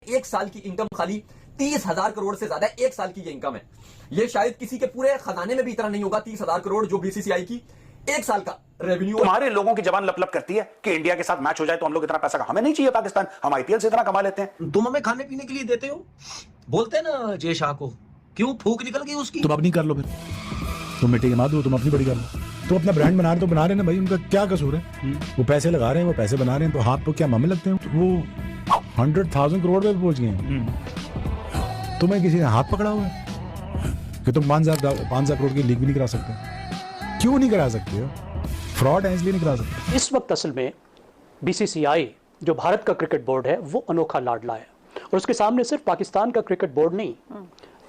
एक साल की इनकम खाली 30,000 करोड़ से ज्यादा एक साल की ये इनकम है। ये शायद किसी के पूरे खजाने में भी इतना नहीं होगा 30,000 करोड़ जो बीसीसीआई की एक साल का रेवेन्यू। तुम्हारे लोगों की जबान लप लप करती है कि इंडिया के साथ मैच हो जाए तो हम लोग इतना पैसा का हमें नहीं चाहिए पाकिस्तान, हम आईपीएल से इतना कमा लेते हैं। तुम हमें खाने पीने के लिए देते हो, बोलते हैं ना जय शाह को, क्यों फूक निकल गई उसकी। तुम अपनी कर लो, फिर तुम मिट्टी के मार दो, तुम अपनी बड़ी कर लो। तो अपना ब्रांड बना रहे तो बना रहे ना भाई, उनका क्या कसूर है? वो पैसे लगा रहे हैं, वो पैसे बना रहे हैं, तो हाथ तो क्या मामले लगते हैं? वो 100,000 करोड़ पे पहुंच गए हैं। तुम्हें किसी ने हाथ पकड़ा हुआ है कि तुम 5,000 करोड़ की लीग भी नहीं करा सकते? क्यों नहीं करा सकते हो? फ्रॉड है इसलिए नहीं करा सकते। इस वक्त असल में बीसीसीआई जो भारत का क्रिकेट बोर्ड है वो अनोखा लाडला है, और उसके सामने सिर्फ पाकिस्तान का क्रिकेट बोर्ड नहीं,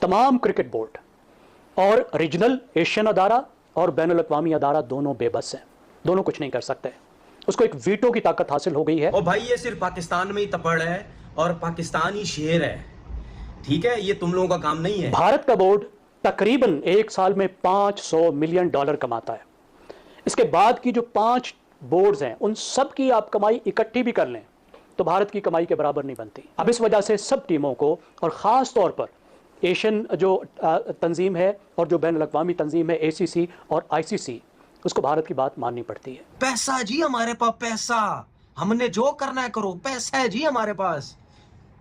तमाम क्रिकेट बोर्ड और रीजनल एशियन अदारा और बैनुल अक़वामी अदारा दोनों बेबस हैं, दोनों कुछ नहीं कर सकते। उसको एक वीटो की ताकत हासिल हो गई है। और भाई ये सिर्फ पाकिस्तान में ही तपड़ है और पाकिस्तान ही शेर है, ठीक है? ये तुम लोगों का काम नहीं है। भारत का बोर्ड तकरीबन एक साल में $500 मिलियन कमाता है। इसके बाद की जो 5 बोर्ड्स हैं उन सब की आप कमाई इकट्ठी भी कर लें तो भारत की कमाई के बराबर नहीं बनती। अब इस वजह से सब टीमों को, और ख़ास तौर पर एशियन जो तंजीम है और जो बैनुल अक़वामी तंजीम है ACC और ICC, उसको भारत की बात माननी पड़ती है। पैसा जी हमारे पास, पैसा, हमने जो करना है करो, पैसा है जी हमारे पास।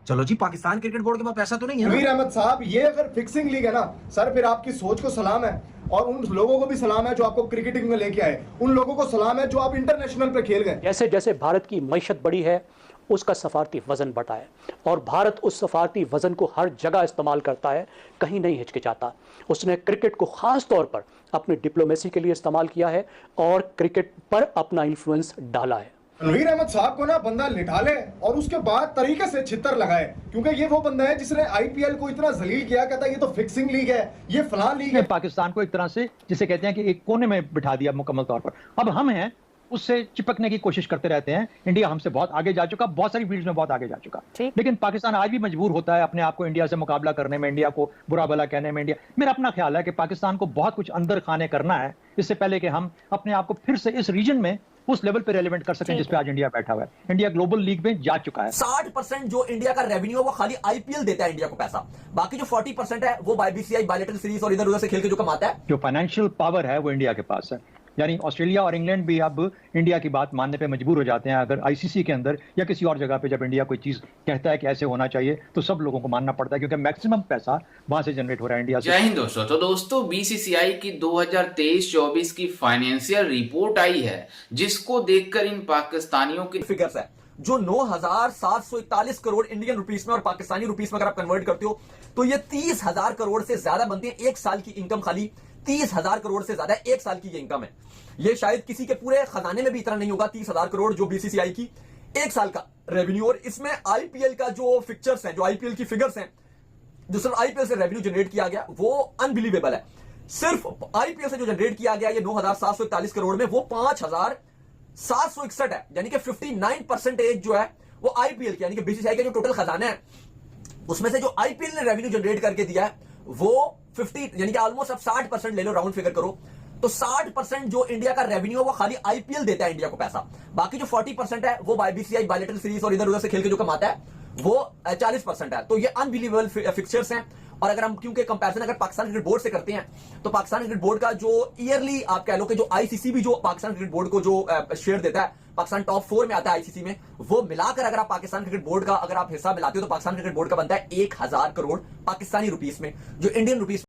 चलो जी, पाकिस्तान क्रिकेट बोर्ड के पास पैसा तो नहीं है ना? नवीर अहमद साहब, ये अगर फिक्सिंग लीग है ना सर, फिर आपकी सोच को सलाम है, और उन लोगों को भी सलाम है जो आपको क्रिकेटिंग में लेके आए, उन लोगों को सलाम है जो आप इंटरनेशनल पे खेल गए। जैसे जैसे भारत की मईशत बढ़ी है उसका सफारती वजन बढ़ा है, और भारत उस सफारती वजन को हर जगह इस्तेमाल करता है, कहीं नहीं हिचकिचाता। उसने क्रिकेट को ख़ास तौर पर अपनी डिप्लोमेसी के लिए इस्तेमाल किया है और क्रिकेट पर अपना इन्फ्लुएंस डाला है। नवीर अहमद साहब को ना बंदा लिटा ले और उसके बाद तरीके से छितर लगाए, क्योंकि ये वो बंदा है जिसने IPL को इतना जलील किया, कहता है ये तो फिक्सिंग लीग है, ये फलां लीग है। पाकिस्तान को एक तरह से जिसे कहते हैं कि एक कोने में बिठा दिया मुकम्मल तौर पर। अब हम हैं उससे चिपकने की कोशिश करते रहते हैं। इंडिया हमसे बहुत आगे जा चुका, बहुत सारी फील्ड्स में बहुत आगे जा चुका, लेकिन पाकिस्तान आज भी मजबूर होता है अपने आप को इंडिया से मुकाबला करने में, इंडिया को बुरा भला कहने में। मेरा अपना ख्याल है कि पाकिस्तान को बहुत कुछ अंदर खाने करना है इससे पहले कि हम अपने आप को फिर से इस रीजन में उस लेवल पे रेलेवेंट कर सकें जिस पे आज इंडिया बैठा हुआ है। इंडिया ग्लोबल लीग में जा चुका है। 60% जो इंडिया का रेवेन्यू है वो खाली IPL देता है इंडिया को पैसा, बाकी जो 40% है वो BCCI बायलैटरल सीरीज और इधर उधर से खेल के जो कमाता है। जो फाइनेंशियल पावर है वो इंडिया के पास है, यानी ऑस्ट्रेलिया और इंग्लैंड भी अब इंडिया की बात मानने पे मजबूर हो जाते हैं। अगर ICC के अंदर या किसी और जगह पे जब इंडिया कोई चीज कहता है कि ऐसे होना चाहिए तो सब लोगों को मानना पड़ता है, क्योंकि मैक्सिमम पैसा वहां से जनरेट हो रहा है इंडिया से। जय हिंद दोस्तों। तो दोस्तों BCCI की 2023-24 की फाइनेंशियल रिपोर्ट आई है, जिसको देखकर इन पाकिस्तानियों की फिगर्स है जो 9,741 करोड़ इंडियन रुपीस में और पाकिस्तानी रुपीस में अगर आप कन्वर्ट करते हो तो ये 30,000 करोड़ से ज्यादा बनती है। एक साल की इनकम खाली 30,000 करोड़ से ज्यादा एक साल की ये इनकम है। ये शायद किसी के पूरे खजाने में भी इतना नहीं होगा 30,000 करोड़ जो BCCI की एक साल का रेवेन्यू। और इसमें IPL का जो फिक्चर्स हैं, जो IPL की फिगर्स हैं, जो सिर्फ IPL से रेवेन्यू जनरेट किया गया वो अनबिलीवेबल है। सिर्फ IPL से जो जनरेट किया गया ये 9,741 करोड़ में वो 5,761 है, यानी कि 59% जो है वो IPL की, यानी कि BCCI का जो टोटल खजाना है उसमें से जो IPL ने रेवेन्यू जनरेट करके दिया है वो 50, यानी कि ऑलमोस्ट अब 60% ले लो, राउंड फिगर करो तो 60% जो इंडिया का रेवेन्यू है वो खाली IPL देता है इंडिया को पैसा, बाकी जो 40% है वो BCCI बायलैटरल सीरीज और इधर उधर से खेल के जो कमाता है वो 40% है। तो ये अनबिलीवेबल फिक्चर्स हैं। और अगर हम क्योंकि कंपैरिजन अगर पाकिस्तान क्रिकेट बोर्ड से करते हैं तो पाकिस्तान क्रिकेट बोर्ड का जो ईयरली आप कह लो कि जो ICC भी जो पाकिस्तान क्रिकेट बोर्ड को जो शेयर देता है, पाकिस्तान टॉप 4 में आता है ICC में, वो मिलाकर अगर आप पाकिस्तान क्रिकेट बोर्ड का अगर आप हिस्सा मिलाते हो तो पाकिस्तान क्रिकेट बोर्ड का बनता है 1,000 करोड़ पाकिस्तानी रुपीस में, जो इंडियन रुपीस